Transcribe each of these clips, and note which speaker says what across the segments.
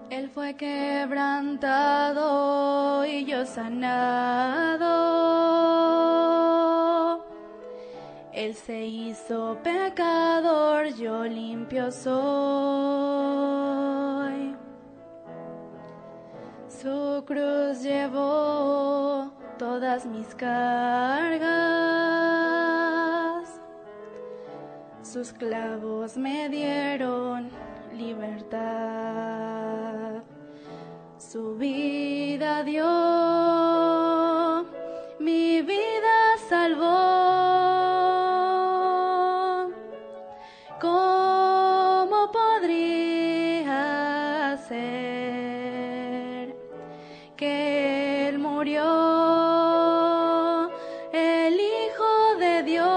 Speaker 1: Él fue quebrantado y yo sanado. Él se hizo pecador, yo limpio soy. Su cruz llevó todas mis cargas. Sus clavos me dieron libertad. Su vida dio, mi vida salvó. ¿Cómo podría ser que Él murió, el Hijo de Dios,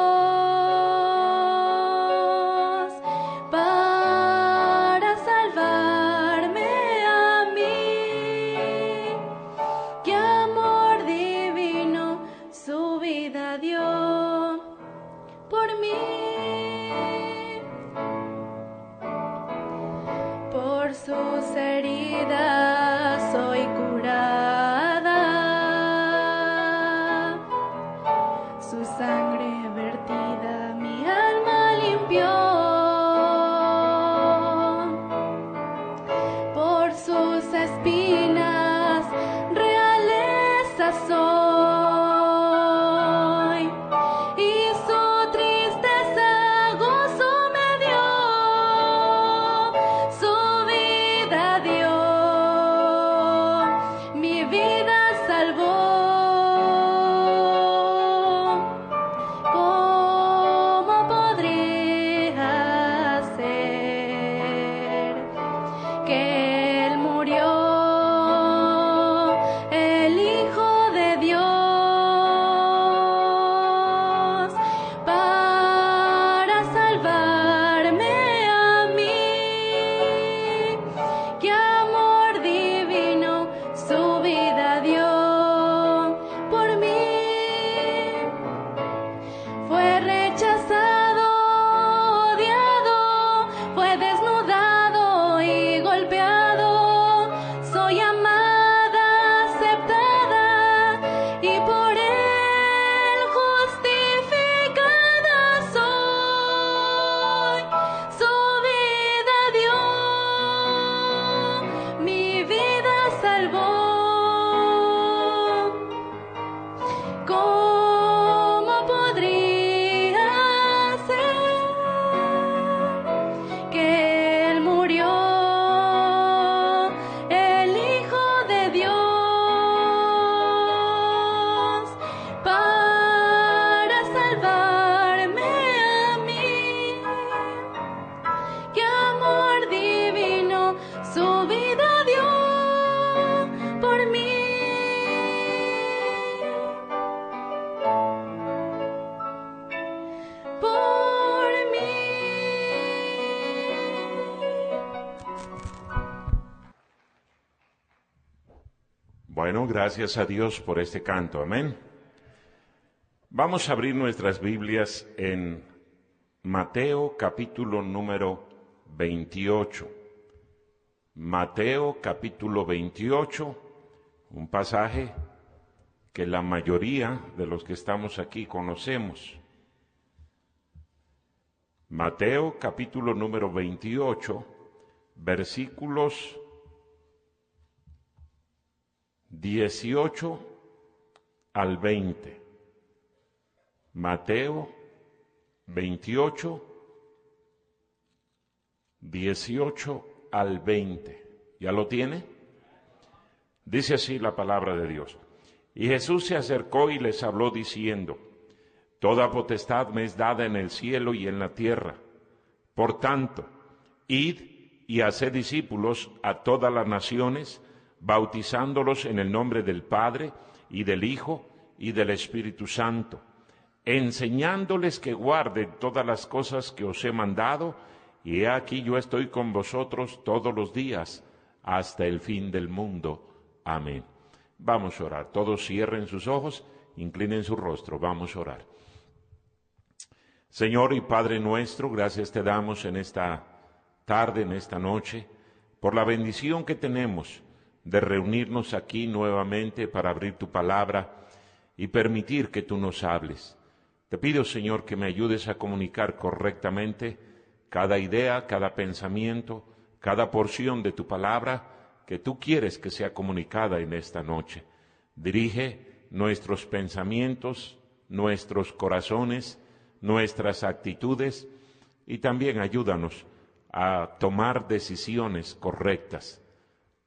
Speaker 1: para salvarme a mí? ¡Qué amor divino! Su vida dio por mí. Por sus heridas soy curada. Su sangre vertida mi alma limpió. Por sus espinas realeza soy. Y su tristeza gozo me dio. Su vida dio, mi vida salvó. ¿Cómo podría ser que Él murió, el Hijo de Dios, para salvarme a mí? ¡Qué amor divino! Su vida dio por mí. Fue rechazado, odiado, fue desnudado y golpeado. Soy amada, aceptada y por Él justificada soy. Su vida dio, mi vida salvó. ¿Cómo podría ser que Él murió, el Hijo de Dios, para salvarme a mí? ¡Qué amor divino! Su vida dio por mí. Por mí.
Speaker 2: Bueno, gracias a Dios por este canto, amén. Vamos a abrir nuestras Biblias en Mateo capítulo número 28. Mateo capítulo 28, un pasaje que la mayoría de los que estamos aquí conocemos. Mateo capítulo número 28, versículos 18 al 20. Mateo 28, 18 al 20. ¿Ya lo tiene? Dice así la palabra de Dios. Y Jesús se acercó y les habló diciendo: Toda potestad me es dada en el cielo y en la tierra. Por tanto, id y haced discípulos a todas las naciones, bautizándolos en el nombre del Padre, y del Hijo, y del Espíritu Santo, enseñándoles que guarden todas las cosas que os he mandado, y he aquí yo estoy con vosotros todos los días, hasta el fin del mundo. Amén. Vamos a orar. Todos cierren sus ojos, inclinen su rostro. Vamos a orar. Señor y Padre nuestro, gracias te damos en esta tarde, en esta noche, por la bendición que tenemos de reunirnos aquí nuevamente para abrir tu palabra y permitir que tú nos hables. Te pido, Señor, que me ayudes a comunicar correctamente cada idea, cada pensamiento, cada porción de tu palabra que tú quieres que sea comunicada en esta noche. Dirige nuestros pensamientos, nuestros corazones, nuestras actitudes y también ayúdanos a tomar decisiones correctas.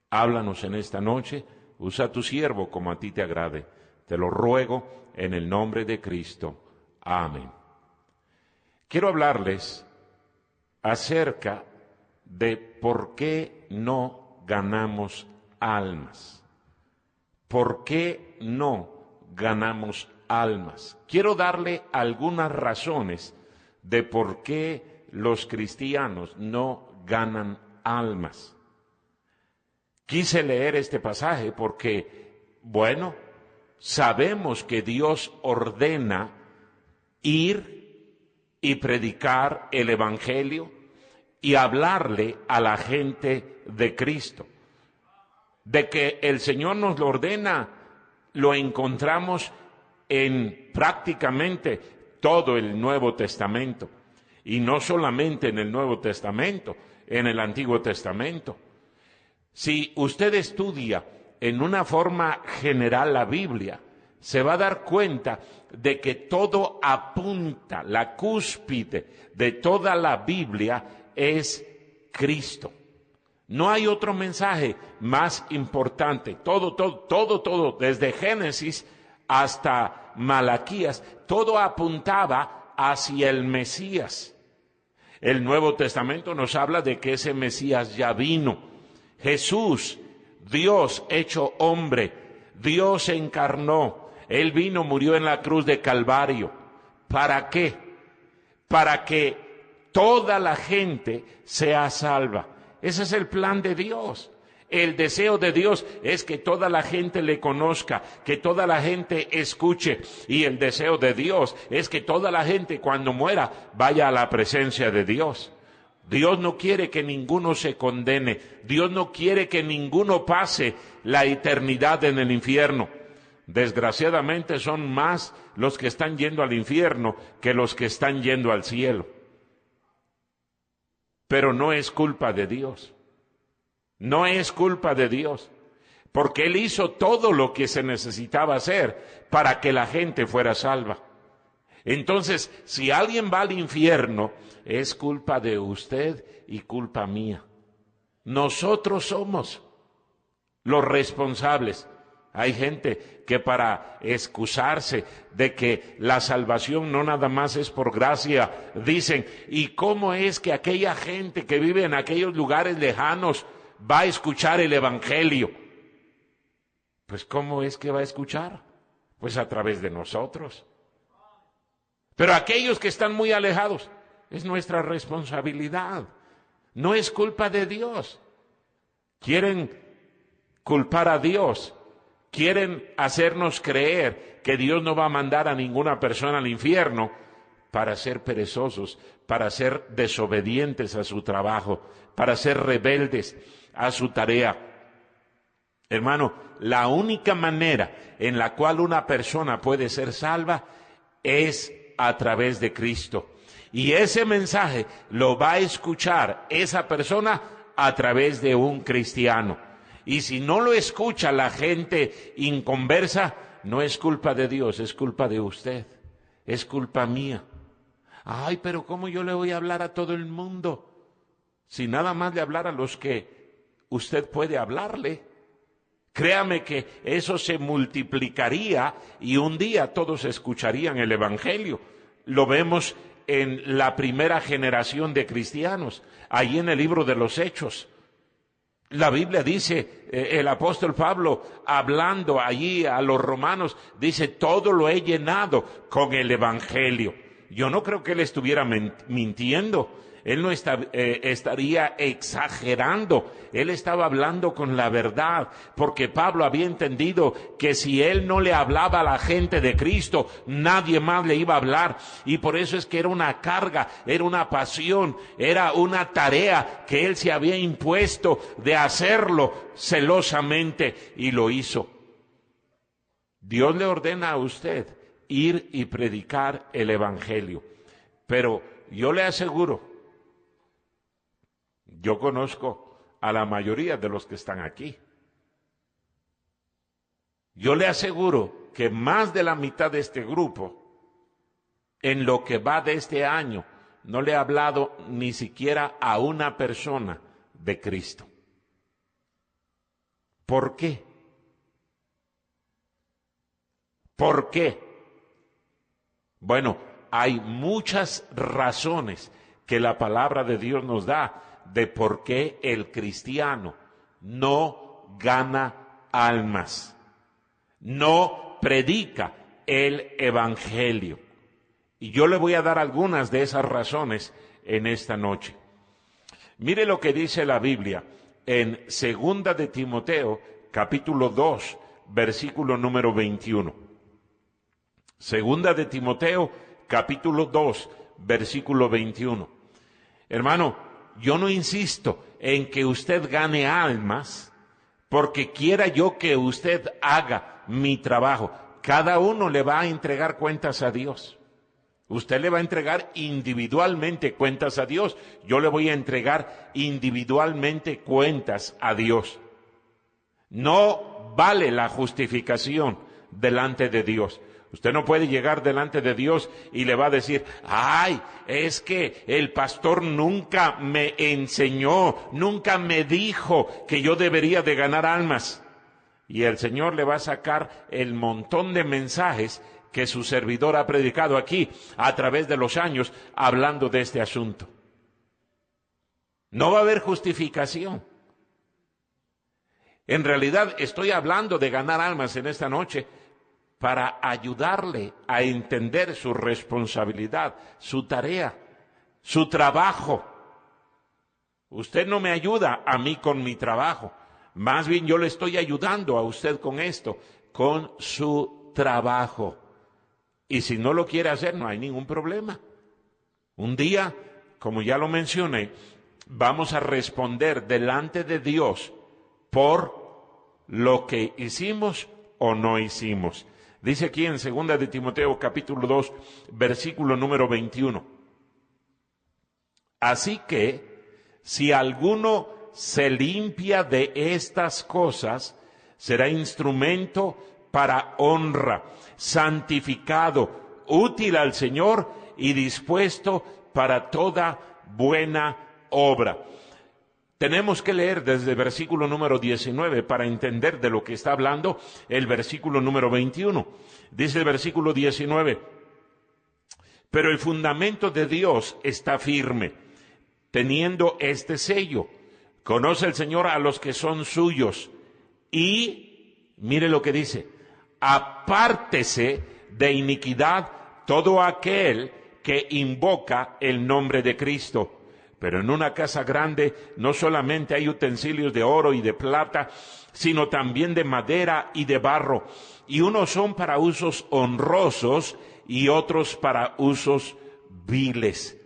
Speaker 2: Háblanos en esta noche, usa a tu siervo como a ti te agrade. Te lo ruego en el nombre de Cristo. Amén. Quiero hablarles acerca de por qué no ganamos almas. ¿Por qué no ganamos almas? Quiero darle algunas razones de por qué los cristianos no ganan almas. Quise leer este pasaje porque, bueno, sabemos que Dios ordena ir y predicar el Evangelio y hablarle a la gente de Cristo. De que el Señor nos lo ordena, lo encontramos en prácticamente todo el Nuevo Testamento. Y no solamente en el Nuevo Testamento, en el Antiguo Testamento. Si usted estudia en una forma general la Biblia, se va a dar cuenta de que todo apunta, la cúspide de toda la Biblia es Cristo. No hay otro mensaje más importante. Todo, desde Génesis hasta Malaquías, todo apuntaba hacia el Mesías. El Nuevo Testamento nos habla de que ese Mesías ya vino. Jesús, Dios hecho hombre, Dios se encarnó. Él vino, murió en la cruz de Calvario. ¿Para qué? Para que toda la gente sea salva. Ese es el plan de Dios. El deseo de Dios es que toda la gente le conozca, que toda la gente escuche. Y el deseo de Dios es que toda la gente cuando muera vaya a la presencia de Dios. Dios no quiere que ninguno se condene. Dios no quiere que ninguno pase la eternidad en el infierno. Desgraciadamente son más los que están yendo al infierno que los que están yendo al cielo. Pero no es culpa de Dios. No es culpa de Dios. Porque Él hizo todo lo que se necesitaba hacer para que la gente fuera salva. Entonces, si alguien va al infierno, es culpa de usted y culpa mía. Nosotros somos los responsables. Hay gente que para excusarse de que la salvación no nada más es por gracia, dicen, ¿y cómo es que aquella gente que vive en aquellos lugares lejanos va a escuchar el Evangelio? Pues ¿cómo es que va a escuchar? Pues a través de nosotros. Pero aquellos que están muy alejados, es nuestra responsabilidad. No es culpa de Dios. Quieren culpar a Dios. Quieren hacernos creer que Dios no va a mandar a ninguna persona al infierno para ser perezosos, para ser desobedientes a su trabajo, para ser rebeldes a su tarea. Hermano, la única manera en la cual una persona puede ser salva es a través de Cristo. Y ese mensaje lo va a escuchar esa persona a través de un cristiano. Y si no lo escucha la gente inconversa, no es culpa de Dios, es culpa de usted, es culpa mía. Ay, pero ¿cómo yo le voy a hablar a todo el mundo? Si nada más le hablar a los que usted puede hablarle. Créame que eso se multiplicaría y un día todos escucharían el Evangelio. Lo vemos en la primera generación de cristianos, ahí en el libro de los Hechos. La Biblia dice, el apóstol Pablo, hablando allí a los romanos, dice, todo lo he llenado con el Evangelio. Yo no creo que él estuviera mintiendo. él no estaría exagerando, él estaba hablando con la verdad, porque Pablo había entendido que si él no le hablaba a la gente de Cristo, nadie más le iba a hablar, y por eso es que era una carga, era una pasión, era una tarea que él se había impuesto de hacerlo celosamente, y lo hizo. Dios le ordena a usted ir y predicar el Evangelio, pero yo le aseguro, yo conozco a la mayoría de los que están aquí. Yo le aseguro que más de la mitad de este grupo, en lo que va de este año, no le ha hablado ni siquiera a una persona de Cristo. ¿Por qué? ¿Por qué? Bueno, hay muchas razones que la palabra de Dios nos da de por qué el cristiano no gana almas, no predica el Evangelio. Y yo le voy a dar algunas de esas razones en esta noche. Mire lo que dice la Biblia en 2 de Timoteo, capítulo 2, versículo número 21. 2 de Timoteo, capítulo 2, versículo 21. Hermano, yo no insisto en que usted gane almas porque quiera yo que usted haga mi trabajo. Cada uno le va a entregar cuentas a Dios. Usted le va a entregar individualmente cuentas a Dios. Yo le voy a entregar individualmente cuentas a Dios. No vale la justificación delante de Dios. Usted no puede llegar delante de Dios y le va a decir, ay, es que el pastor nunca me enseñó, nunca me dijo que yo debería de ganar almas. Y el Señor le va a sacar el montón de mensajes que su servidor ha predicado aquí a través de los años hablando de este asunto. No va a haber justificación. En realidad estoy hablando de ganar almas en esta noche para ayudarle a entender su responsabilidad, su tarea, su trabajo. Usted no me ayuda a mí con mi trabajo, más bien yo le estoy ayudando a usted con esto, con su trabajo. Y si no lo quiere hacer, no hay ningún problema. Un día, como ya lo mencioné, vamos a responder delante de Dios por lo que hicimos o no hicimos. Dice aquí en 2 de Timoteo capítulo 2, versículo número 21. Así que, si alguno se limpia de estas cosas, será instrumento para honra, santificado, útil al Señor y dispuesto para toda buena obra. Tenemos que leer desde el versículo número 19 para entender de lo que está hablando el versículo número 21. Dice el versículo 19, pero el fundamento de Dios está firme, teniendo este sello. Conoce el Señor a los que son suyos y, mire lo que dice, apártese de iniquidad todo aquel que invoca el nombre de Cristo. Pero en una casa grande no solamente hay utensilios de oro y de plata, sino también de madera y de barro. Y unos son para usos honrosos y otros para usos viles.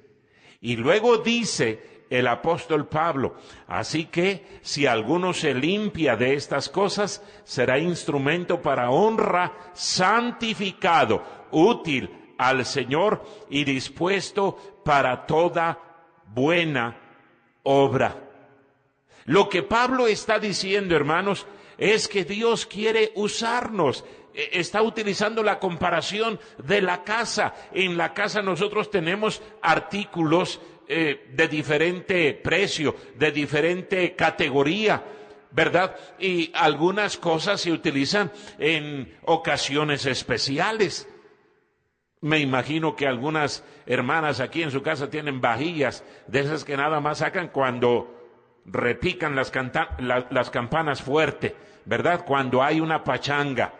Speaker 2: Y luego dice el apóstol Pablo, así que si alguno se limpia de estas cosas, será instrumento para honra, santificado, útil al Señor y dispuesto para toda buena obra. Lo que Pablo está diciendo, hermanos, es que Dios quiere usarnos. Está utilizando la comparación de la casa. En la casa nosotros tenemos artículos de diferente precio, de diferente categoría, ¿verdad? Y algunas cosas se utilizan en ocasiones especiales. Me imagino que algunas hermanas aquí en su casa tienen vajillas de esas que nada más sacan cuando repican las campanas fuerte, ¿verdad? Cuando hay una pachanga,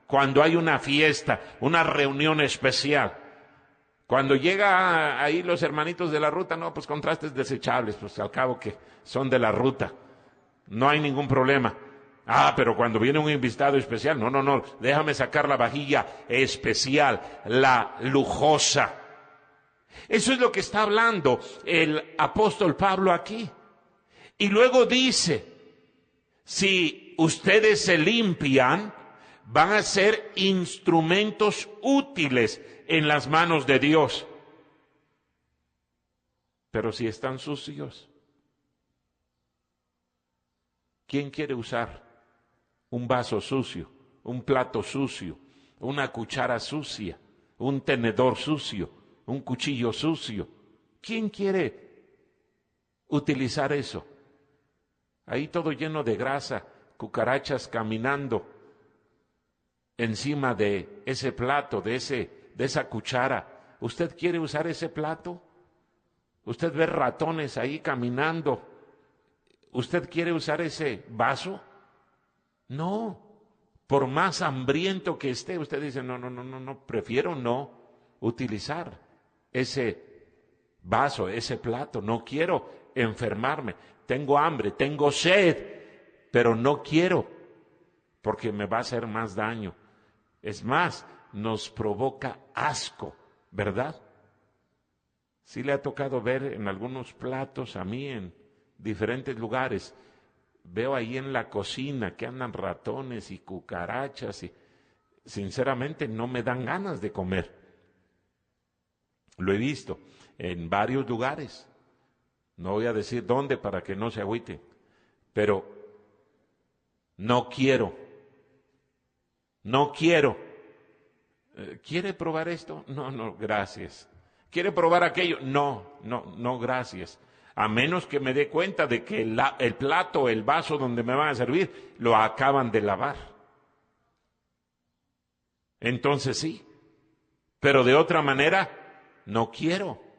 Speaker 2: cuando hay una fiesta, una reunión especial. Cuando llega ahí los hermanitos de la ruta, no, pues con trastes desechables, pues al cabo que son de la ruta, no hay ningún problema. Ah, pero cuando viene un invitado especial, no, déjame sacar la vajilla especial, la lujosa. Eso es lo que está hablando el apóstol Pablo aquí. Y luego dice, si ustedes se limpian, van a ser instrumentos útiles en las manos de Dios. Pero si están sucios, ¿quién quiere usar un vaso sucio, un plato sucio, una cuchara sucia, un tenedor sucio, un cuchillo sucio? ¿Quién quiere utilizar eso? Ahí todo lleno de grasa, cucarachas caminando encima de ese plato, de esa cuchara. ¿Usted quiere usar ese plato? ¿Usted ve ratones ahí caminando? ¿Usted quiere usar ese vaso? No. Por más hambriento que esté, usted dice, no, prefiero no utilizar ese vaso, ese plato. No quiero enfermarme. Tengo hambre, tengo sed, pero no quiero, porque me va a hacer más daño. Es más, nos provoca asco, ¿verdad? Sí le ha tocado ver en algunos platos, a mí en diferentes lugares, veo ahí en la cocina que andan ratones y cucarachas y sinceramente no me dan ganas de comer. Lo he visto en varios lugares. No voy a decir dónde para que no se agüiten, pero no quiero. ¿Quiere probar esto? No, gracias. ¿Quiere probar aquello? No, gracias. A menos que me dé cuenta de que el plato, el vaso donde me van a servir, lo acaban de lavar. Entonces sí, pero de otra manera, no quiero.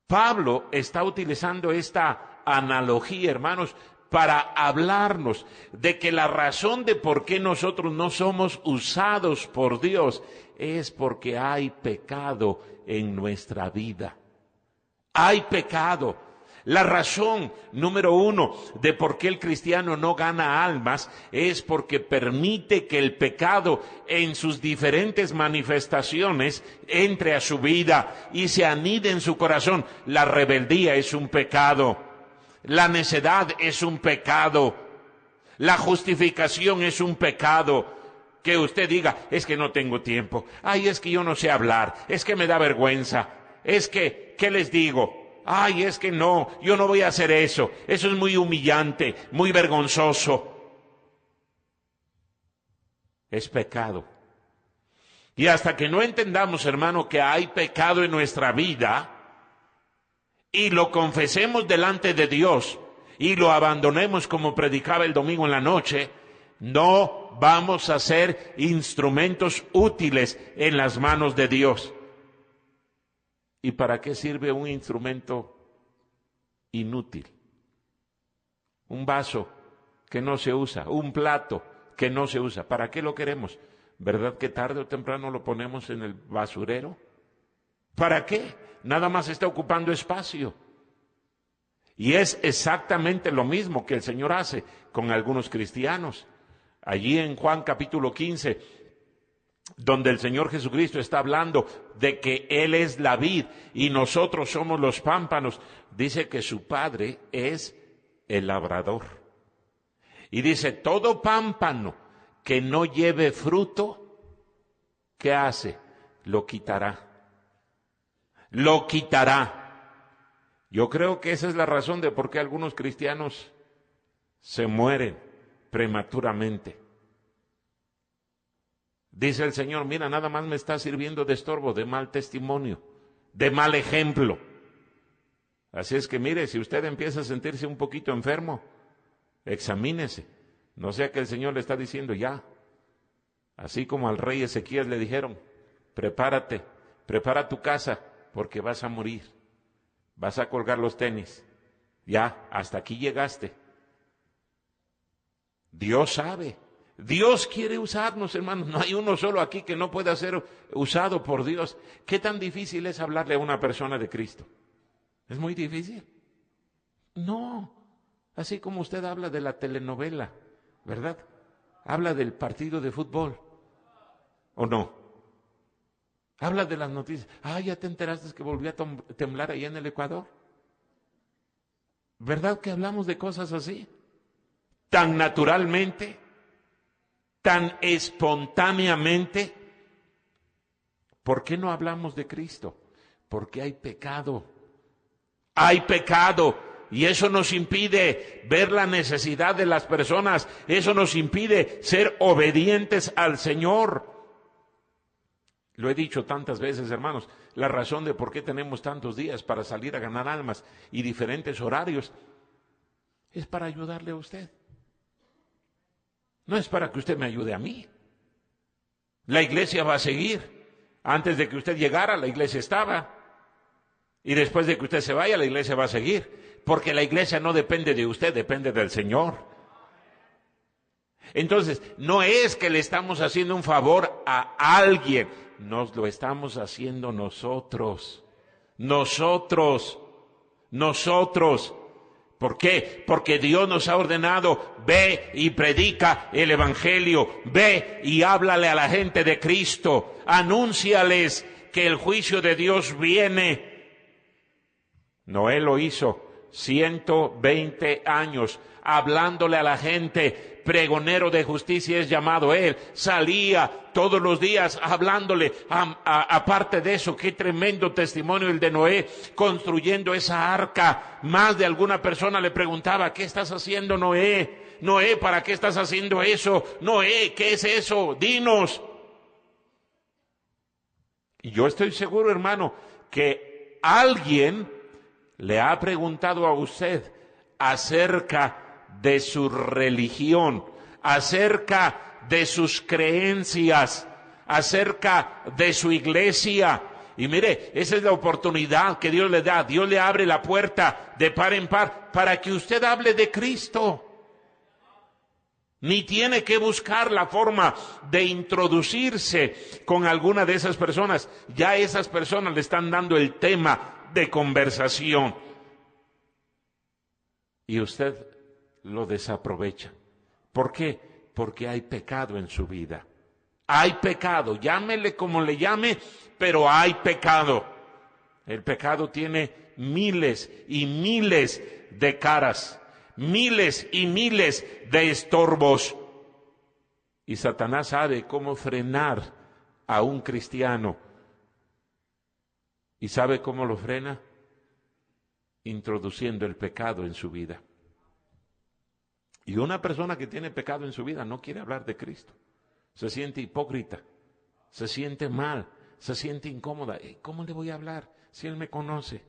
Speaker 2: Pablo está utilizando esta analogía, hermanos, para hablarnos de que la razón de por qué nosotros no somos usados por Dios es porque hay pecado en nuestra vida. Hay pecado. La razón número 1 de por qué el cristiano no gana almas es porque permite que el pecado en sus diferentes manifestaciones entre a su vida y se anide en su corazón. La rebeldía es un pecado. La necedad es un pecado. La justificación es un pecado. Que usted diga, es que no tengo tiempo. Ay, es que yo no sé hablar. Es que me da vergüenza. Es que, ¿qué les digo? Ay, es que no, yo no voy a hacer eso. Eso es muy humillante, muy vergonzoso. Es pecado. Y hasta que no entendamos, hermano, que hay pecado en nuestra vida y lo confesemos delante de Dios y lo abandonemos como predicaba el domingo en la noche, no vamos a ser instrumentos útiles en las manos de Dios. ¿Y para qué sirve un instrumento inútil? Un vaso que no se usa, un plato que no se usa. ¿Para qué lo queremos? ¿Verdad que tarde o temprano lo ponemos en el basurero? ¿Para qué? Nada más está ocupando espacio. Y es exactamente lo mismo que el Señor hace con algunos cristianos. Allí en Juan capítulo 15, donde el Señor Jesucristo está hablando de que Él es la vid y nosotros somos los pámpanos, dice que su Padre es el labrador. Y dice, todo pámpano que no lleve fruto, ¿qué hace? Lo quitará. Lo quitará. Yo creo que esa es la razón de por qué algunos cristianos se mueren prematuramente. Dice el Señor, mira, nada más me está sirviendo de estorbo, de mal testimonio, de mal ejemplo. Así es que mire, si usted empieza a sentirse un poquito enfermo, examínese. No sea que el Señor le está diciendo ya, así como al rey Ezequías le dijeron, prepárate, prepara tu casa, porque vas a morir, vas a colgar los tenis, ya, hasta aquí llegaste. Dios sabe, Dios quiere usarnos, hermanos. No hay uno solo aquí que no pueda ser usado por Dios. ¿Qué tan difícil es hablarle a una persona de Cristo? ¿Es muy difícil? No. Así como usted habla de la telenovela, ¿verdad? Habla del partido de fútbol, ¿o no? Habla de las noticias. ¿Ya te enteraste que volvió a temblar allá en el Ecuador? ¿Verdad que hablamos de cosas así? Tan naturalmente, tan espontáneamente. ¿Por qué no hablamos de Cristo? Porque hay pecado. Hay pecado. Y eso nos impide ver la necesidad de las personas. Eso nos impide ser obedientes al Señor. Lo he dicho tantas veces, hermanos, la razón de por qué tenemos tantos días para salir a ganar almas y diferentes horarios es para ayudarle a usted. No es para que usted me ayude a mí. La iglesia va a seguir. Antes de que usted llegara, la iglesia estaba. Y después de que usted se vaya, la iglesia va a seguir. Porque la iglesia no depende de usted, depende del Señor. Entonces, no es que le estamos haciendo un favor a alguien, nos lo estamos haciendo nosotros. Nosotros. ¿Por qué? Porque Dios nos ha ordenado, ve y predica el Evangelio, ve y háblale a la gente de Cristo, anúnciales que el juicio de Dios viene. Noé lo hizo 120 años, hablándole a la gente, pregonero de justicia es llamado él, salía todos los días hablándole. Aparte de eso, qué tremendo testimonio el de Noé, construyendo esa arca. Más de alguna persona le preguntaba, ¿qué estás haciendo, Noé? Noé, ¿para qué estás haciendo eso? Noé, ¿qué es eso? Dinos. Y yo estoy seguro, hermano, que alguien le ha preguntado a usted acerca de su religión, acerca de sus creencias, acerca de su iglesia. Y mire, esa es la oportunidad que Dios le da. Dios le abre la puerta de par en par para que usted hable de Cristo. Ni tiene que buscar la forma de introducirse con alguna de esas personas. Ya esas personas le están dando el tema de conversación. Y usted lo desaprovecha. ¿Por qué? Porque hay pecado en su vida. Hay pecado, llámele como le llame, pero hay pecado. El pecado tiene miles y miles de caras, miles y miles de estorbos. Y Satanás sabe cómo frenar a un cristiano. ¿Y sabe cómo lo frena? Introduciendo el pecado en su vida. Y una persona que tiene pecado en su vida no quiere hablar de Cristo. Se siente hipócrita, se siente mal, se siente incómoda. ¿Cómo le voy a hablar si Él me conoce?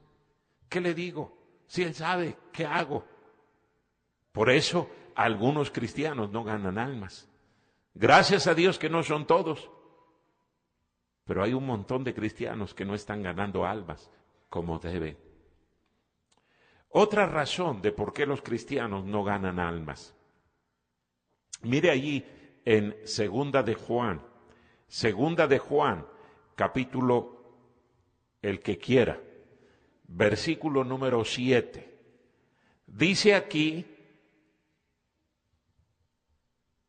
Speaker 2: ¿Qué le digo? Si Él sabe, ¿qué hago? Por eso algunos cristianos no ganan almas. Gracias a Dios que no son todos. Pero hay un montón de cristianos que no están ganando almas como deben. Otra razón de por qué los cristianos no ganan almas. Mire allí en Segunda de Juan, capítulo, el que quiera, versículo número 7. Dice aquí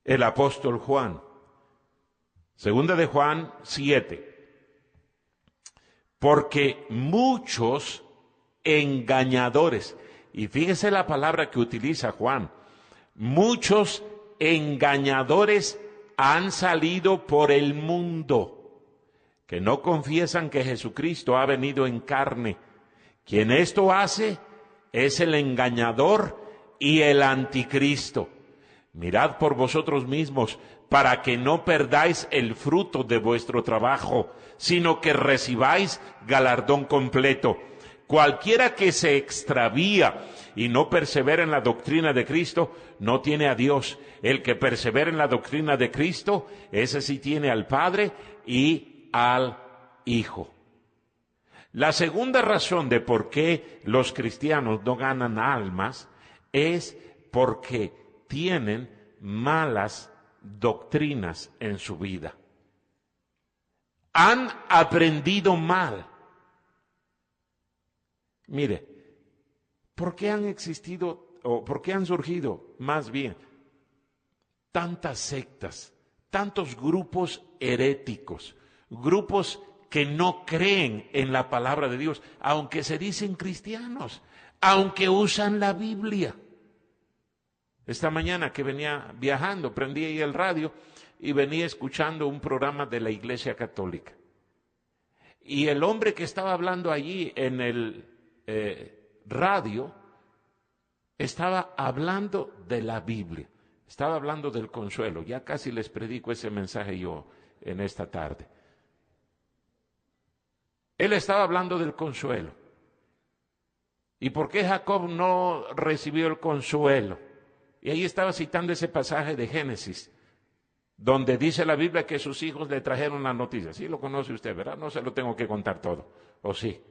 Speaker 2: el apóstol Juan, Segunda de Juan 7, porque muchos engañadores, y fíjese la palabra que utiliza Juan, muchos engañadores han salido por el mundo, que no confiesan que Jesucristo ha venido en carne. Quien esto hace es el engañador y el anticristo. Mirad por vosotros mismos, para que no perdáis el fruto de vuestro trabajo, sino que recibáis galardón completo. Cualquiera que se extravía y no persevera en la doctrina de Cristo, no tiene a Dios. El que persevera en la doctrina de Cristo, ese sí tiene al Padre y al Hijo. La segunda razón de por qué los cristianos no ganan almas es porque tienen malas doctrinas en su vida. Han aprendido mal. Mire, ¿por qué han existido, o por qué han surgido, más bien, tantas sectas, tantos grupos heréticos, grupos que no creen en la palabra de Dios, aunque se dicen cristianos, aunque usan la Biblia? Esta mañana que venía viajando, prendí ahí el radio y venía escuchando un programa de la Iglesia Católica. Y el hombre que estaba hablando allí en el radio estaba hablando de la Biblia, estaba hablando del consuelo. Ya casi les predico ese mensaje yo en esta tarde. Él estaba hablando del consuelo. ¿Y por qué Jacob no recibió el consuelo? Y ahí estaba citando ese pasaje de Génesis, donde dice la Biblia que sus hijos le trajeron la noticia. Sí lo conoce usted, ¿verdad? No se lo tengo que contar todo, ¿o sí?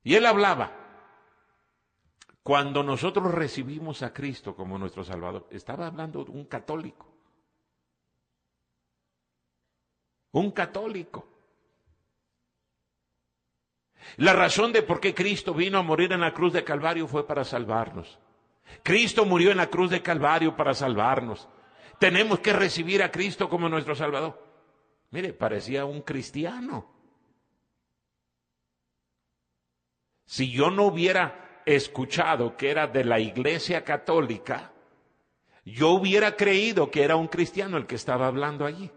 Speaker 2: Y él hablaba, cuando nosotros recibimos a Cristo como nuestro Salvador, estaba hablando de un católico. Un católico. La razón de por qué Cristo vino a morir en la cruz de Calvario fue para salvarnos. Cristo murió en la cruz de Calvario para salvarnos. Tenemos que recibir a Cristo como nuestro Salvador. Mire, parecía un cristiano. Si yo no hubiera escuchado que era de la Iglesia Católica, yo hubiera creído que era un cristiano el que estaba hablando allí.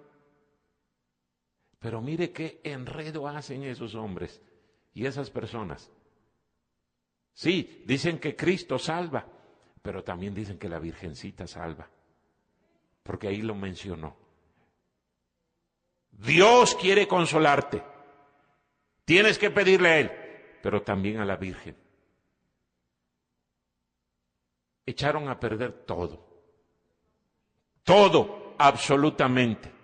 Speaker 2: Pero mire qué enredo hacen esos hombres y esas personas. Sí, dicen que Cristo salva, pero también dicen que la Virgencita salva, porque ahí lo mencionó. Dios quiere consolarte, tienes que pedirle a Él, pero también a la Virgen. Echaron a perder todo, absolutamente.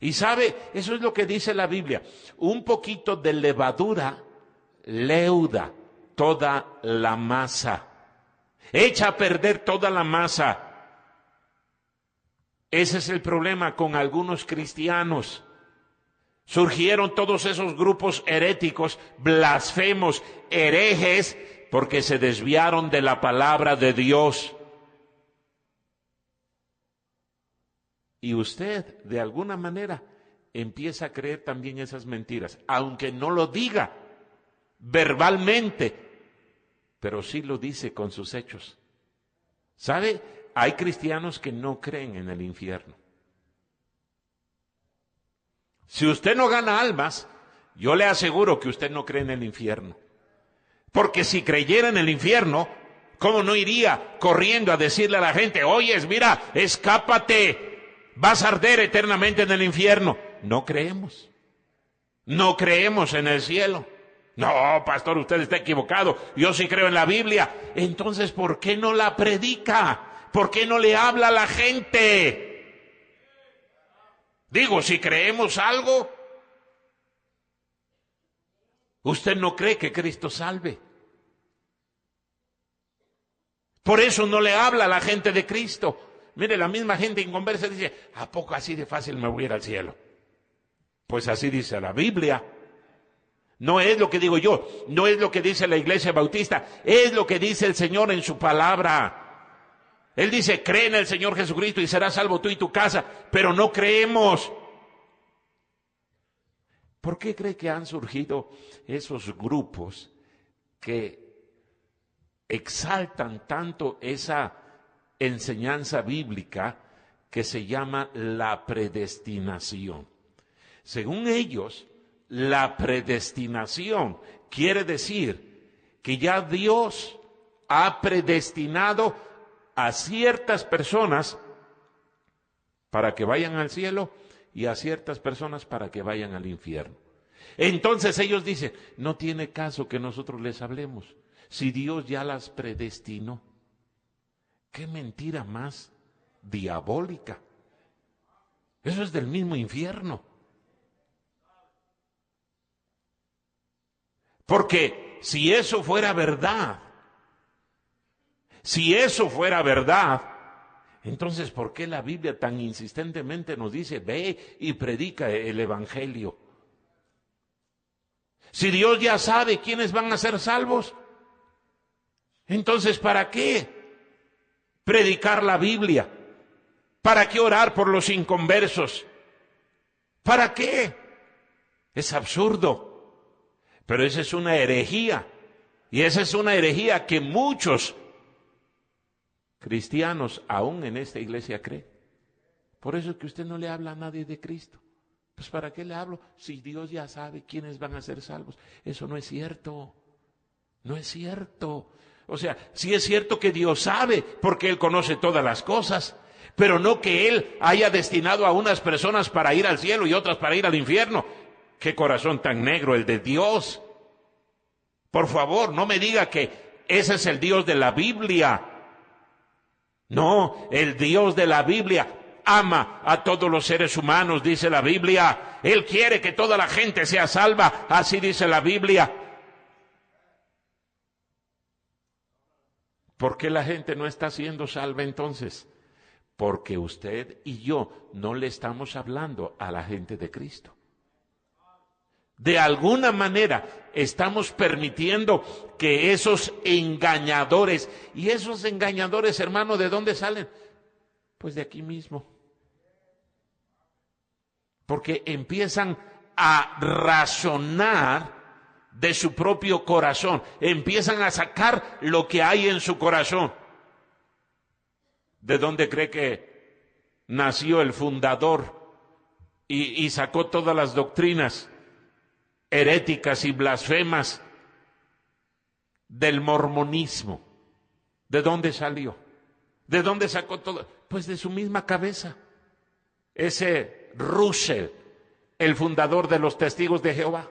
Speaker 2: Y sabe, eso es lo que dice la Biblia, un poquito de levadura leuda toda la masa, echa a perder toda la masa. Ese es el problema con algunos cristianos. Surgieron todos esos grupos heréticos, blasfemos, herejes, porque se desviaron de la palabra de Dios. Y usted, de alguna manera, empieza a creer también esas mentiras, aunque no lo diga verbalmente, pero sí lo dice con sus hechos. ¿Sabe? Hay cristianos que no creen en el infierno. Si usted no gana almas, yo le aseguro que usted no cree en el infierno. Porque si creyera en el infierno, ¿cómo no iría corriendo a decirle a la gente, oyes, mira, escápate, vas a arder eternamente en el infierno? No creemos. No creemos en el cielo. No, pastor, usted está equivocado. Yo sí creo en la Biblia. Entonces, ¿por qué no la predica? ¿Por qué no le habla a la gente? Digo, si creemos algo, usted no cree que Cristo salve. Por eso no le habla a la gente de Cristo. Mire, la misma gente inconversa dice, ¿a poco así de fácil me voy a ir al cielo? Pues así dice la Biblia. No es lo que digo yo, no es lo que dice la Iglesia Bautista, es lo que dice el Señor en su palabra. Él dice, cree en el Señor Jesucristo y serás salvo tú y tu casa, pero no creemos. ¿Por qué cree que han surgido esos grupos que exaltan tanto esa enseñanza bíblica que se llama la predestinación? Según ellos, la predestinación quiere decir que ya Dios ha predestinado a ciertas personas para que vayan al cielo y a ciertas personas para que vayan al infierno. Entonces ellos dicen, no tiene caso que nosotros les hablemos, si Dios ya las predestinó. ¡Qué mentira más diabólica! Eso es del mismo infierno. Porque si eso fuera verdad, Si eso fuera verdad, entonces ¿por qué la Biblia tan insistentemente nos dice, ve y predica el Evangelio? Si Dios ya sabe quiénes van a ser salvos, entonces ¿para qué predicar la Biblia? ¿Para qué orar por los inconversos? ¿Para qué? Es absurdo. Pero esa es una herejía. Y esa es una herejía que muchos cristianos, aún en esta iglesia, creen. Por eso es que usted no le habla a nadie de Cristo. Pues ¿para qué le hablo si Dios ya sabe quiénes van a ser salvos? Eso no es cierto. No es cierto. O sea, sí es cierto que Dios sabe porque Él conoce todas las cosas, pero no que Él haya destinado a unas personas para ir al cielo y otras para ir al infierno. ¡Qué corazón tan negro el de Dios! Por favor, no me diga que ese es el Dios de la Biblia. No, el Dios de la Biblia ama a todos los seres humanos, dice la Biblia. Él quiere que toda la gente sea salva, así dice la Biblia. ¿Por qué la gente no está siendo salva entonces? Porque usted y yo no le estamos hablando a la gente de Cristo. De alguna manera estamos permitiendo que esos engañadores, y esos engañadores, hermano, ¿de dónde salen? Pues de aquí mismo. Porque empiezan a razonar de su propio corazón, empiezan a sacar lo que hay en su corazón. ¿De dónde cree que nació el fundador y sacó todas las doctrinas heréticas y blasfemas del mormonismo? ¿De dónde salió? ¿De dónde sacó todo? Pues de su misma cabeza. Ese Russell, el fundador de los Testigos de Jehová,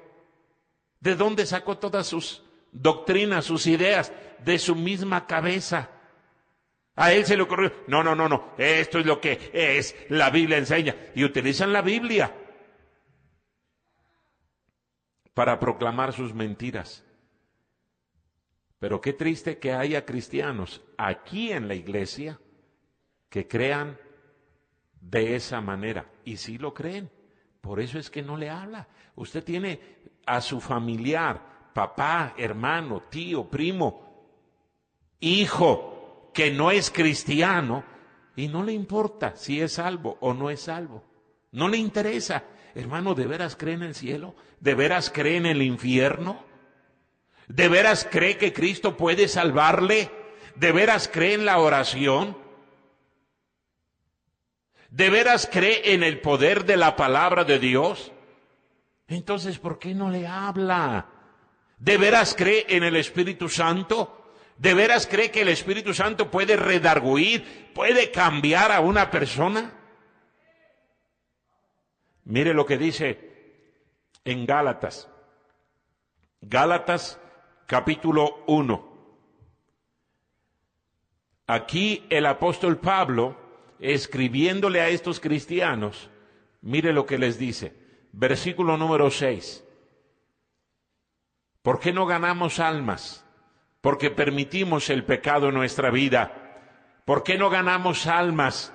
Speaker 2: ¿de dónde sacó todas sus doctrinas, sus ideas? De su misma cabeza. A él se le ocurrió, no, esto es lo que es, la Biblia enseña. Y utilizan la Biblia para proclamar sus mentiras. Pero qué triste que haya cristianos aquí en la iglesia que crean de esa manera. Y sí lo creen. Por eso es que no le habla. Usted tiene a su familiar, papá, hermano, tío, primo, hijo, que no es cristiano, y no le importa si es salvo o no es salvo. No le interesa. Hermano, ¿de veras cree en el cielo? ¿De veras cree en el infierno? ¿De veras cree que Cristo puede salvarle? ¿De veras cree en la oración? ¿De veras cree en el poder de la palabra de Dios? Entonces, ¿por qué no le habla? ¿De veras cree en el Espíritu Santo? ¿De veras cree que el Espíritu Santo puede redarguir, puede cambiar a una persona? Mire lo que dice en Gálatas. Gálatas capítulo 1. Aquí el apóstol Pablo, escribiéndole a estos cristianos, mire lo que les dice. Versículo número 6. ¿Por qué no ganamos almas? Porque permitimos el pecado en nuestra vida. ¿Por qué no ganamos almas?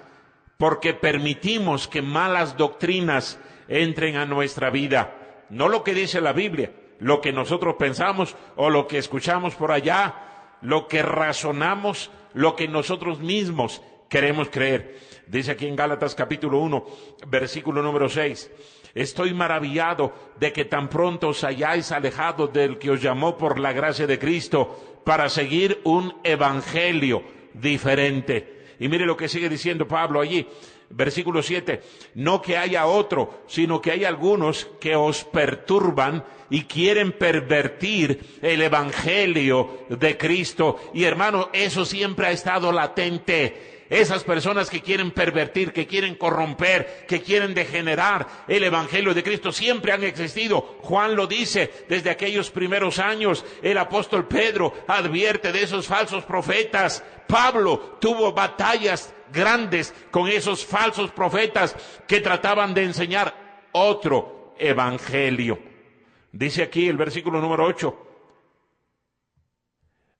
Speaker 2: Porque permitimos que malas doctrinas entren a nuestra vida. No lo que dice la Biblia, lo que nosotros pensamos o lo que escuchamos por allá, lo que razonamos, lo que nosotros mismos queremos creer. Dice aquí en Gálatas capítulo 1, versículo número 6. Estoy maravillado de que tan pronto os hayáis alejado del que os llamó por la gracia de Cristo para seguir un evangelio diferente. Y mire lo que sigue diciendo Pablo allí, versículo 7. No que haya otro, sino que hay algunos que os perturban y quieren pervertir el evangelio de Cristo. Y hermano, eso siempre ha estado latente. Esas personas que quieren pervertir, que quieren corromper, que quieren degenerar el evangelio de Cristo siempre han existido. Juan lo dice desde aquellos primeros años. El apóstol Pedro advierte de esos falsos profetas. Pablo tuvo batallas grandes con esos falsos profetas que trataban de enseñar otro evangelio. Dice aquí el versículo número 8.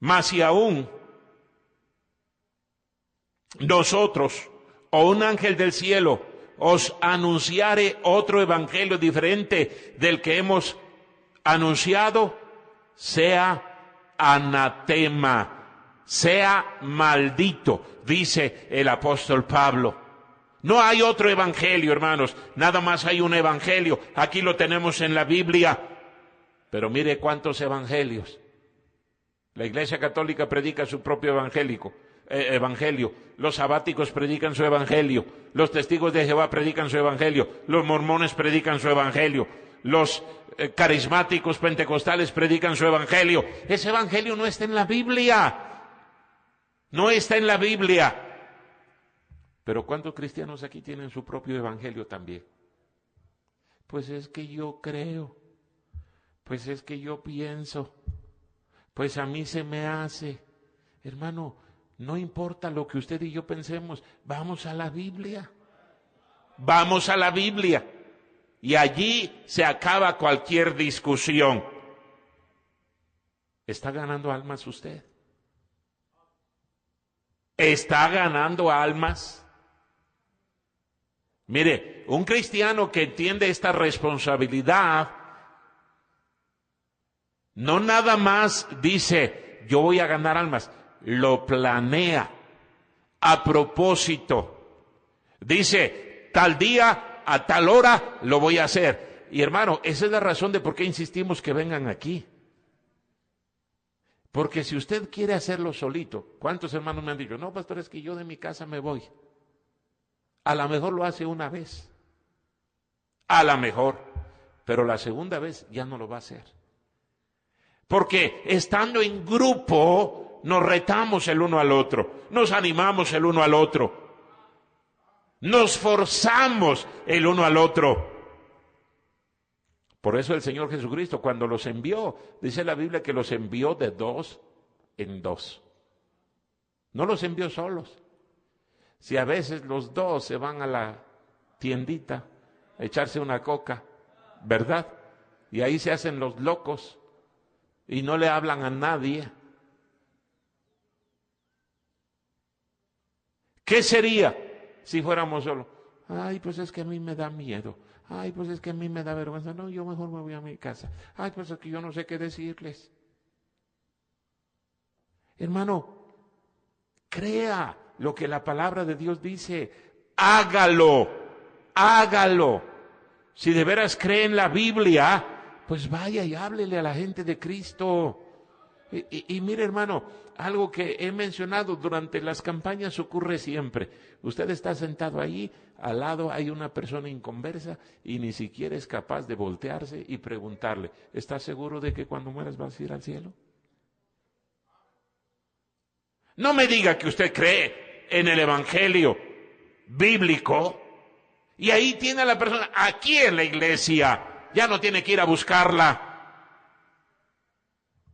Speaker 2: Mas si aún nosotros o un ángel del cielo os anunciare otro evangelio diferente del que hemos anunciado, sea anatema, sea maldito, dice el apóstol Pablo. No hay otro evangelio, hermanos, nada más hay un evangelio. Aquí lo tenemos en la Biblia. Pero mire cuántos evangelios. La Iglesia Católica predica su propio evangelio. Los sabáticos predican su evangelio. Los testigos de Jehová predican su evangelio. Los mormones predican su evangelio. Los carismáticos pentecostales predican su evangelio. Ese evangelio no está en la Biblia. No está en la Biblia. Pero ¿cuántos cristianos aquí tienen su propio evangelio también? Pues es que yo creo. Pues es que yo pienso. Pues a mí se me hace. Hermano, no importa lo que usted y yo pensemos, vamos a la Biblia. Vamos a la Biblia. Y allí se acaba cualquier discusión. ¿Está ganando almas usted? ¿Está ganando almas? Mire, un cristiano que entiende esta responsabilidad, no nada más dice, yo voy a ganar almas, lo planea a propósito. Dice, tal día, a tal hora, lo voy a hacer. Y hermano, esa es la razón de por qué insistimos que vengan aquí. Porque si usted quiere hacerlo solito, ¿cuántos hermanos me han dicho? No, pastor, es que yo de mi casa me voy. A lo mejor lo hace una vez. A lo mejor. Pero la segunda vez ya no lo va a hacer. Porque estando en grupo, nos retamos el uno al otro. Nos animamos el uno al otro. Nos forzamos el uno al otro. Por eso el Señor Jesucristo, cuando los envió, dice la Biblia que los envió de 2 en 2. No los envió solos. Si a veces los 2 se van a la tiendita a echarse una coca, ¿verdad? Y ahí se hacen los locos y no le hablan a nadie. ¿Qué sería si fuéramos solos? Ay, pues es que a mí me da miedo. Ay, pues es que a mí me da vergüenza. No, yo mejor me voy a mi casa. Ay, pues es que yo no sé qué decirles. Hermano, crea lo que la palabra de Dios dice. Hágalo, hágalo. Si de veras cree en la Biblia, pues vaya y háblele a la gente de Cristo. Y mire, hermano, algo que he mencionado durante las campañas ocurre siempre. Usted está sentado ahí, al lado hay una persona inconversa y ni siquiera es capaz de voltearse y preguntarle, ¿estás seguro de que cuando mueras vas a ir al cielo? No me diga que usted cree en el evangelio bíblico y ahí tiene a la persona aquí en la iglesia, ya no tiene que ir a buscarla.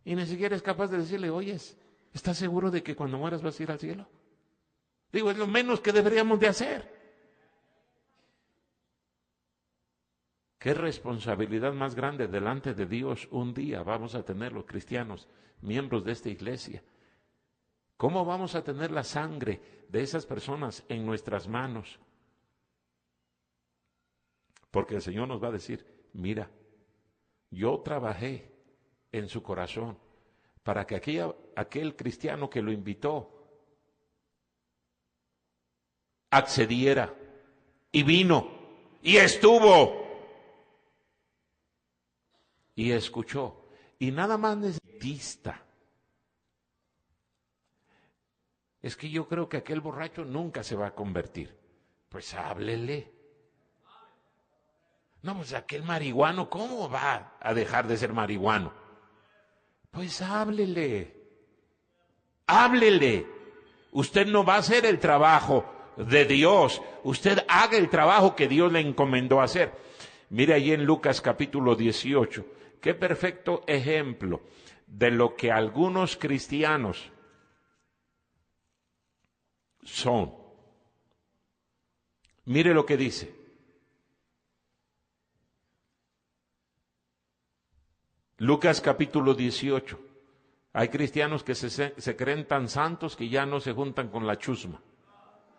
Speaker 2: Y ni siquiera es capaz de decirle, oyes, ¿estás seguro de que cuando mueras vas a ir al cielo? Digo, es lo menos que deberíamos de hacer. ¿Qué responsabilidad más grande delante de Dios un día vamos a tener los cristianos, miembros de esta iglesia? ¿Cómo vamos a tener la sangre de esas personas en nuestras manos? Porque el Señor nos va a decir, mira, yo trabajé en su corazón para que aquel cristiano que lo invitó accediera y vino y estuvo y escuchó y nada más necesita. Es que yo creo que aquel borracho nunca se va a convertir. Pues háblele. No, pues aquel marihuano, ¿cómo va a dejar de ser marihuano? Pues háblele. Háblele. Usted no va a hacer el trabajo de Dios. Usted haga el trabajo que Dios le encomendó hacer. Mire ahí en Lucas capítulo 18. Qué perfecto ejemplo de lo que algunos cristianos son. Mire lo que dice. Lucas capítulo 18. Hay cristianos que se creen tan santos que ya no se juntan con la chusma.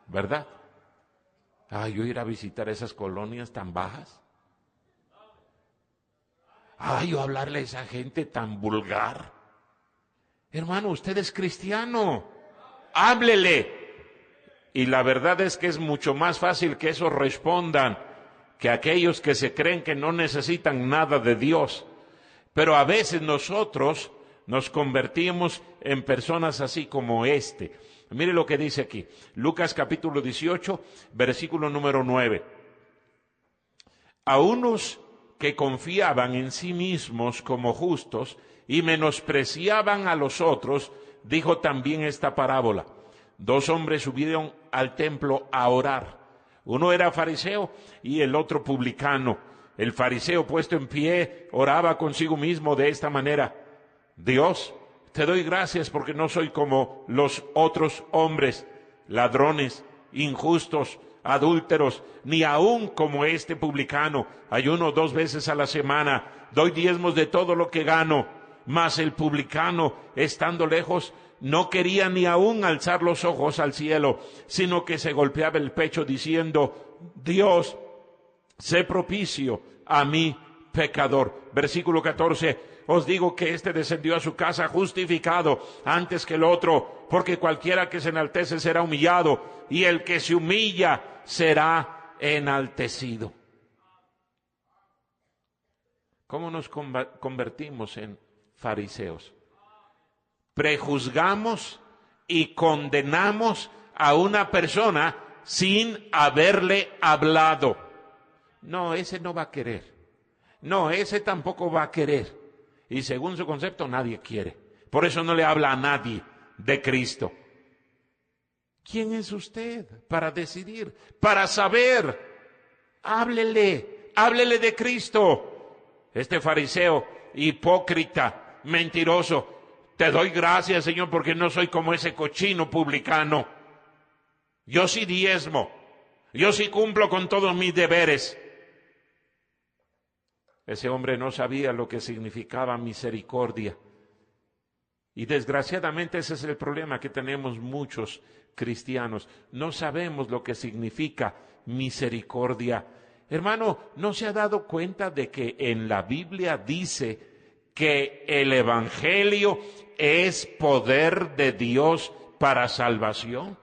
Speaker 2: ¿verdad? Yo ir a visitar esas colonias tan bajas. Yo hablarle a esa gente tan vulgar. Hermano, usted es cristiano, háblele. Y la verdad es que es mucho más fácil que esos respondan que aquellos que se creen que no necesitan nada de Dios. Pero a veces nosotros nos convertimos en personas así como este. Mire lo que dice aquí, Lucas capítulo 18, versículo número 9. A unos que confiaban en sí mismos como justos y menospreciaban a los otros, dijo también esta parábola. 2 hombres subieron al templo a orar. Uno era fariseo y el otro publicano. El fariseo, puesto en pie, oraba consigo mismo de esta manera: Dios, te doy gracias porque no soy como los otros hombres, ladrones, injustos, adúlteros, ni aun como este publicano. Ayuno 2 veces a la semana, doy diezmos de todo lo que gano. Mas el publicano, estando lejos, no quería ni aun alzar los ojos al cielo, sino que se golpeaba el pecho diciendo: Dios, sé propicio a mí, pecador. Versículo 14. Os digo que éste descendió a su casa justificado antes que el otro, porque cualquiera que se enaltece será humillado, y el que se humilla será enaltecido. ¿Cómo nos convertimos en fariseos? Prejuzgamos y condenamos a una persona sin haberle hablado. No, ese no va a querer. No, ese tampoco va a querer. Y según su concepto, nadie quiere. Por eso no le habla a nadie de Cristo. ¿Quién es usted para decidir, para saber? Háblele de Cristo. Este fariseo, hipócrita, mentiroso: te doy gracias, Señor, porque no soy como ese cochino publicano. Yo sí diezmo, yo sí cumplo con todos mis deberes. Ese hombre no sabía lo que significaba misericordia. Y desgraciadamente ese es el problema que tenemos muchos cristianos. No sabemos lo que significa misericordia. Hermano, ¿no se ha dado cuenta de que en la Biblia dice que el Evangelio es poder de Dios para salvación?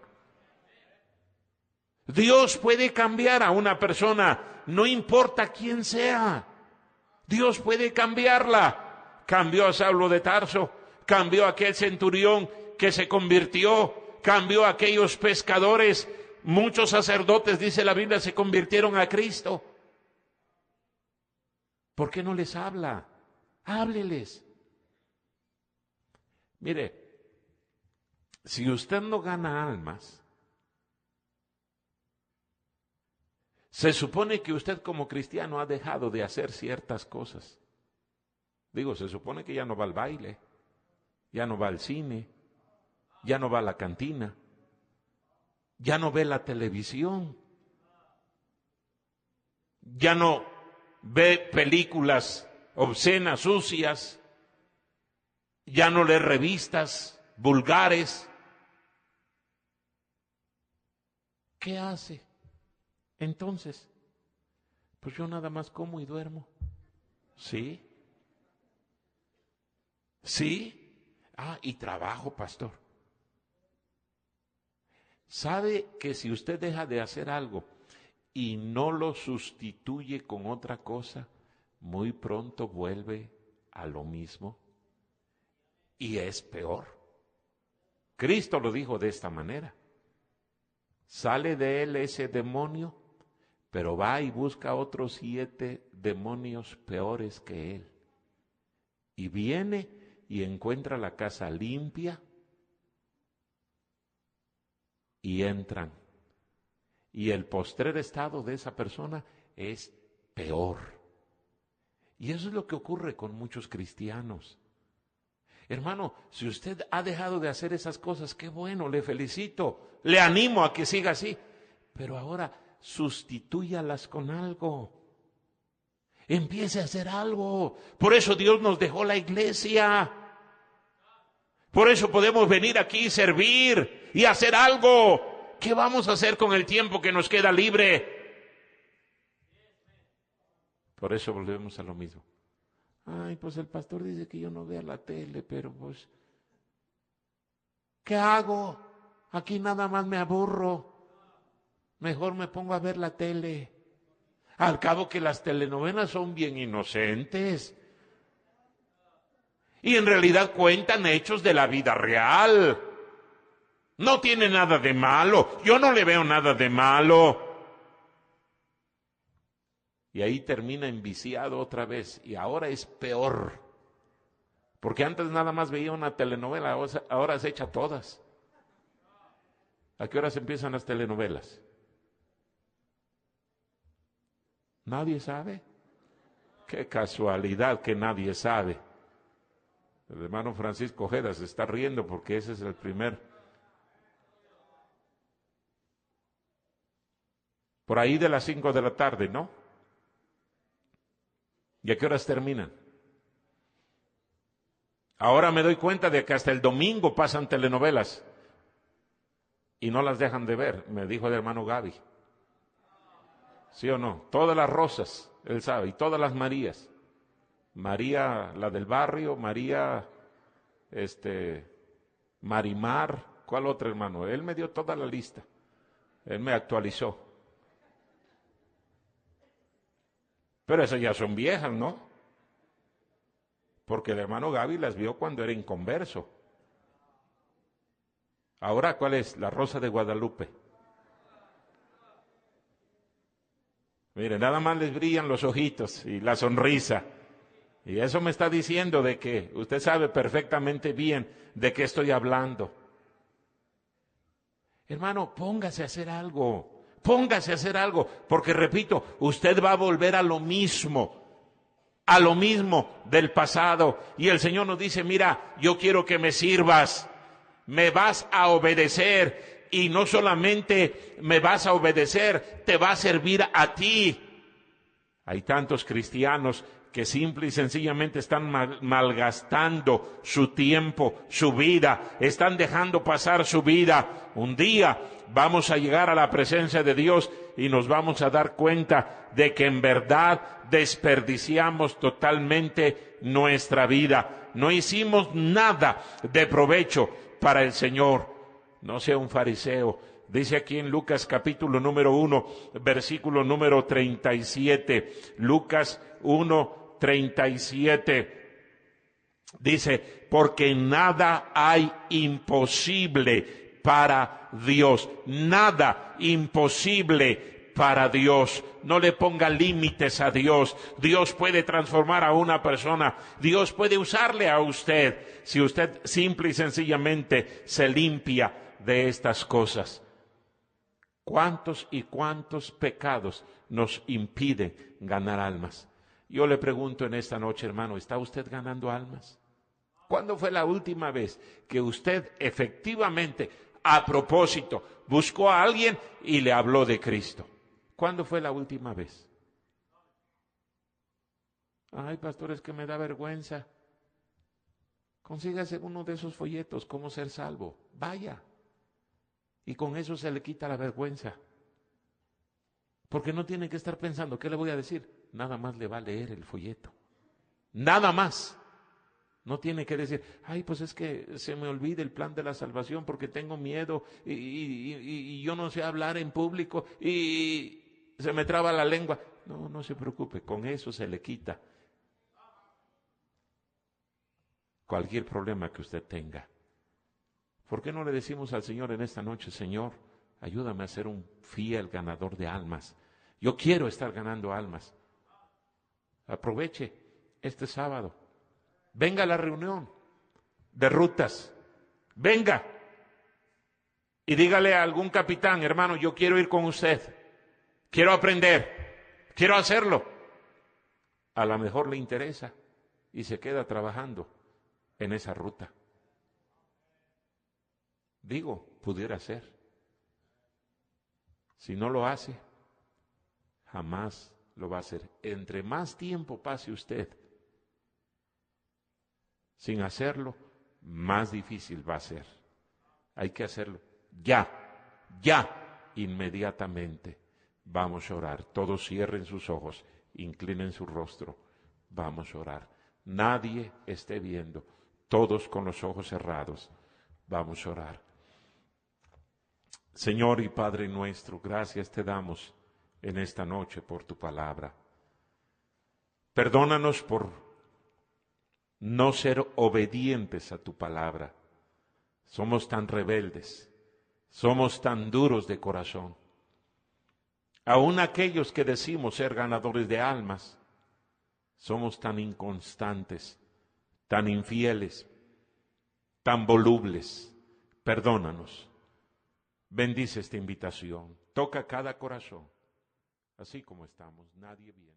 Speaker 2: Dios puede cambiar a una persona, no importa quién sea. Dios puede cambiarla. Cambió a Saulo de Tarso, cambió a aquel centurión que se convirtió, cambió a aquellos pescadores. Muchos sacerdotes, dice la Biblia, se convirtieron a Cristo. ¿Por qué no les habla? Hábleles. Mire, si usted no gana almas, se supone que usted como cristiano ha dejado de hacer ciertas cosas. Se supone que ya no va al baile, ya no va al cine, ya no va a la cantina, ya no ve la televisión, ya no ve películas obscenas, sucias, ya no lee revistas vulgares. ¿Qué hace? Entonces, pues yo nada más como y duermo. ¿Sí? Y trabajo, pastor. ¿Sabe que si usted deja de hacer algo y no lo sustituye con otra cosa, muy pronto vuelve a lo mismo? Y es peor. Cristo lo dijo de esta manera: sale de él ese demonio, pero va y busca otros 7 demonios peores que él. Y viene y encuentra la casa limpia y entran. Y el postrer estado de esa persona es peor. Y eso es lo que ocurre con muchos cristianos. Hermano, si usted ha dejado de hacer esas cosas, qué bueno, le felicito, le animo a que siga así. Pero ahora sustitúyalas con algo. Empiece a hacer algo. Por eso Dios nos dejó la iglesia. Por eso podemos venir aquí y servir y hacer algo. ¿Qué vamos a hacer con el tiempo que nos queda libre? Por eso volvemos a lo mismo. Ay, pues el pastor dice que yo no vea la tele, pero pues, ¿qué hago? Aquí nada más me aburro. Mejor me pongo a ver la tele. Al cabo que las telenovelas son bien inocentes. Y en realidad cuentan hechos de la vida real. No tiene nada de malo. Yo no le veo nada de malo. Y ahí termina enviciado otra vez. Y ahora es peor. Porque antes nada más veía una telenovela, ahora se echa todas. ¿A qué horas empiezan las telenovelas? ¿Nadie sabe? Qué casualidad que nadie sabe. El hermano Francisco Ojeda se está riendo porque ese es el primer. Por ahí de las 5 de la tarde, ¿no? ¿Y a qué horas terminan? Ahora me doy cuenta de que hasta el domingo pasan telenovelas y no las dejan de ver, me dijo el hermano Gaby. ¿Sí o no? Todas las Rosas, él sabe, y todas las Marías. María, la del barrio, María, Marimar, ¿cuál otra, hermano? Él me dio toda la lista, él me actualizó. Pero esas ya son viejas, ¿no? Porque el hermano Gaby las vio cuando era inconverso. Ahora, ¿cuál es? La Rosa de Guadalupe. Mire, nada más les brillan los ojitos y la sonrisa. Y eso me está diciendo de que usted sabe perfectamente bien de qué estoy hablando. Hermano, póngase a hacer algo. Póngase a hacer algo. Porque repito, usted va a volver a lo mismo del pasado. Y el Señor nos dice, mira, yo quiero que me sirvas. Me vas a obedecer. Y no solamente me vas a obedecer, te va a servir a ti. Hay tantos cristianos que simple y sencillamente están malgastando su tiempo, su vida, están dejando pasar su vida. Un día vamos a llegar a la presencia de Dios y nos vamos a dar cuenta de que en verdad desperdiciamos totalmente nuestra vida. No hicimos nada de provecho para el Señor. No sea un fariseo. Dice aquí en Lucas capítulo número 1, versículo número 37. Lucas 1, 37. Dice, porque nada hay imposible para Dios. Nada imposible para Dios. No le ponga límites a Dios. Dios puede transformar a una persona. Dios puede usarle a usted. Si usted simple y sencillamente se limpia de estas cosas. ¿Cuántos y cuántos pecados nos impiden ganar almas? Yo le pregunto en esta noche, hermano, ¿está usted ganando almas? ¿Cuándo fue la última vez que usted efectivamente, a propósito, buscó a alguien y le habló de Cristo? ¿Cuándo fue la última vez? Ay, pastor, es que me da vergüenza. Consígase uno de esos folletos, cómo ser salvo. Vaya. Y con eso se le quita la vergüenza. Porque no tiene que estar pensando, ¿qué le voy a decir? Nada más le va a leer el folleto. Nada más. No tiene que decir, ay, pues es que se me olvida el plan de la salvación porque tengo miedo y yo no sé hablar en público y se me traba la lengua. No, no se preocupe, con eso se le quita cualquier problema que usted tenga. ¿Por qué no le decimos al Señor en esta noche, Señor, ayúdame a ser un fiel ganador de almas? Yo quiero estar ganando almas. Aproveche este sábado. Venga a la reunión de rutas. Venga. Y dígale a algún capitán, hermano, yo quiero ir con usted. Quiero aprender. Quiero hacerlo. A lo mejor le interesa y se queda trabajando en esa ruta. Digo, pudiera ser. Si no lo hace, jamás lo va a hacer. Entre más tiempo pase usted sin hacerlo, más difícil va a ser. Hay que hacerlo ya, ya, inmediatamente, vamos a orar. Todos cierren sus ojos, inclinen su rostro, vamos a orar. Nadie esté viendo, todos con los ojos cerrados, vamos a orar. Señor y Padre nuestro, gracias te damos en esta noche por tu palabra. Perdónanos por no ser obedientes a tu palabra. Somos tan rebeldes, somos tan duros de corazón. Aún aquellos que decimos ser ganadores de almas, somos tan inconstantes, tan infieles, tan volubles. Perdónanos. Bendice esta invitación. Toca cada corazón, así como estamos, nadie viendo.